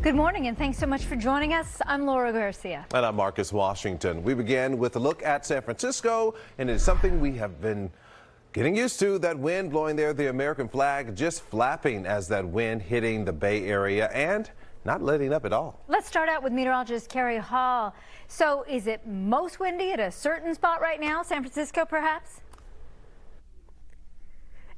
Good morning, and thanks so much for joining us. I'm Laura Garcia. And I'm Marcus Washington. We began with a look at San Francisco, and it's something we have been getting used to. That wind blowing there, the American flag just flapping as that wind hitting the Bay Area and not letting up at all. Let's start out with meteorologist Kari. So is it most windy at a certain spot right now, San Francisco perhaps?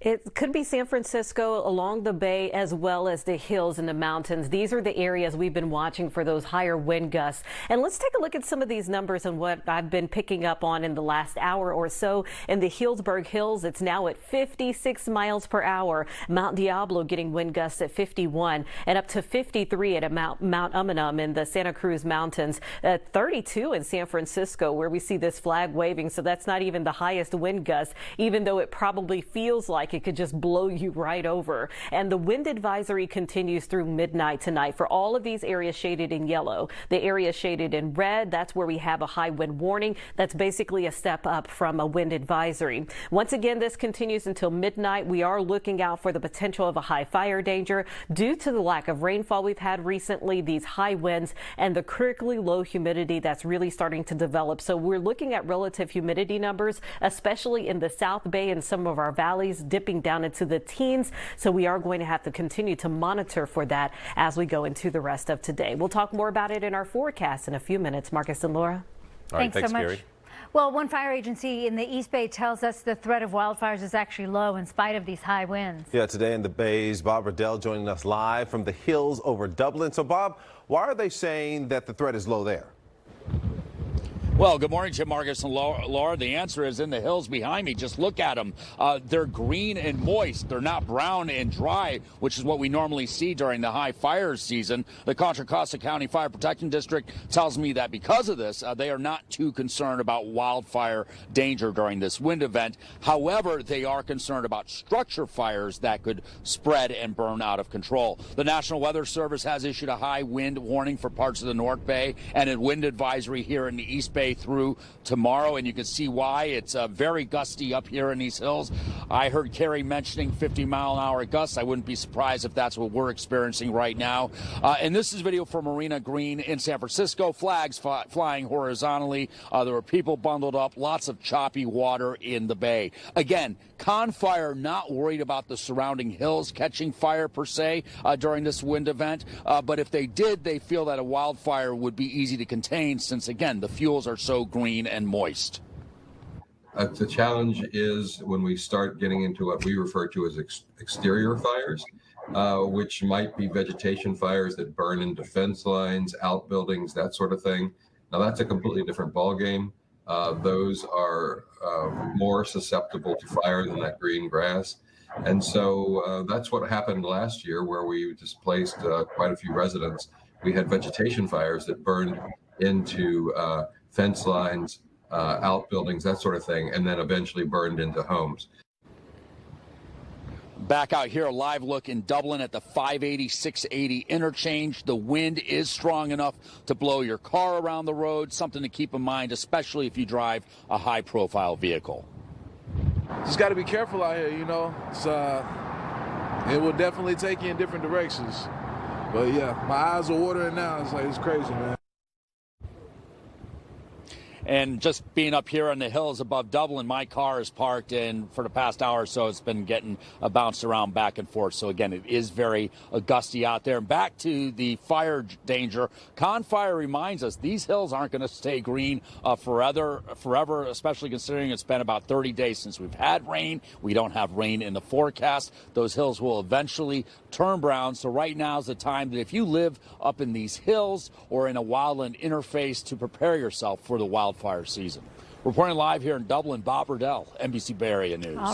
It could be San Francisco along the bay as well as the hills and the mountains. These are the areas we've been watching for those higher wind gusts. And let's take a look at some of these numbers and what I've been picking up on in the last hour or so. In the Healdsburg Hills, it's now at 56 miles per hour. Mount Diablo getting wind gusts at 51 and up to 53 at Mount Umunum in the Santa Cruz Mountains. 32 in San Francisco, where we see this flag waving. So that's not even the highest wind gust, even though it probably feels like it could just blow you right over. And the wind advisory continues through midnight tonight for all of these areas shaded in yellow. The area shaded in red, that's where we have a high wind warning. That's basically a step up from a wind advisory. Once again, this continues until midnight. We are looking out for the potential of a high fire danger due to the lack of rainfall we've had recently, these high winds, and the critically low humidity that's really starting to develop. So we're looking at relative humidity numbers, especially in the South Bay and some of our valleys, dipping down into the teens. So we are going to have to continue to monitor for that as we go into the rest of today. We'll talk more about it in our forecast in a few minutes. Marcus and Laura. All right, thanks so much. Kari. Well, one fire agency in the East Bay tells us the threat of wildfires is actually low in spite of these high winds. Yeah, today in the Bays, Bob Redell joining us live from the hills over Dublin. So, Bob, why are they saying that the threat is low there? Well, good morning, Jim, Marcus, and Laura. The answer is in the hills behind me. Just look at them. They're green and moist. They're not brown and dry, which is what we normally see during the high fire season. The Contra Costa County Fire Protection District tells me that because of this, they are not too concerned about wildfire danger during this wind event. However, they are concerned about structure fires that could spread and burn out of control. The National Weather Service has issued a high wind warning for parts of the North Bay and a wind advisory here in the East Bay through tomorrow, and you can see why. It's very gusty up here in these hills. I heard Kari mentioning 50-mile-an-hour gusts. I wouldn't be surprised if that's what we're experiencing right now. And this is video from Marina Green in San Francisco. Flags flying horizontally. There were people bundled up. Lots of choppy water in the bay. Again, Fire not worried about the surrounding hills catching fire per se during this wind event. But if they did, they feel that a wildfire would be easy to contain since, again, the fuels are so green and moist. The challenge is when we start getting into what we refer to as exterior fires, which might be vegetation fires that burn into fence lines, outbuildings, that sort of thing. Now that's a completely different ballgame. Those are more susceptible to fire than that green grass. And so that's what happened last year, where we displaced quite a few residents. We had vegetation fires that burned into fence lines, outbuildings, that sort of thing, and then eventually burned into homes. Back out here, a live look in Dublin at the 580-680 interchange. The wind is strong enough to blow your car around the road, something to keep in mind, especially if you drive a high-profile vehicle. Just got to be careful out here, you know. It will definitely take you in different directions. But yeah, my eyes are watering now. It's crazy, man. And just being up here on the hills above Dublin, my car is parked, and for the past hour or so, it's been getting bounced around back and forth. So, again, it is very gusty out there. And back to the fire danger, Fire reminds us these hills aren't going to stay green forever, especially considering it's been about 30 days since we've had rain. We don't have rain in the forecast. Those hills will eventually turn brown. So right now is the time that if you live up in these hills or in a wildland interface, to prepare yourself for the wildfire season. Reporting live here in Dublin, Bob Redell, NBC Bay Area News.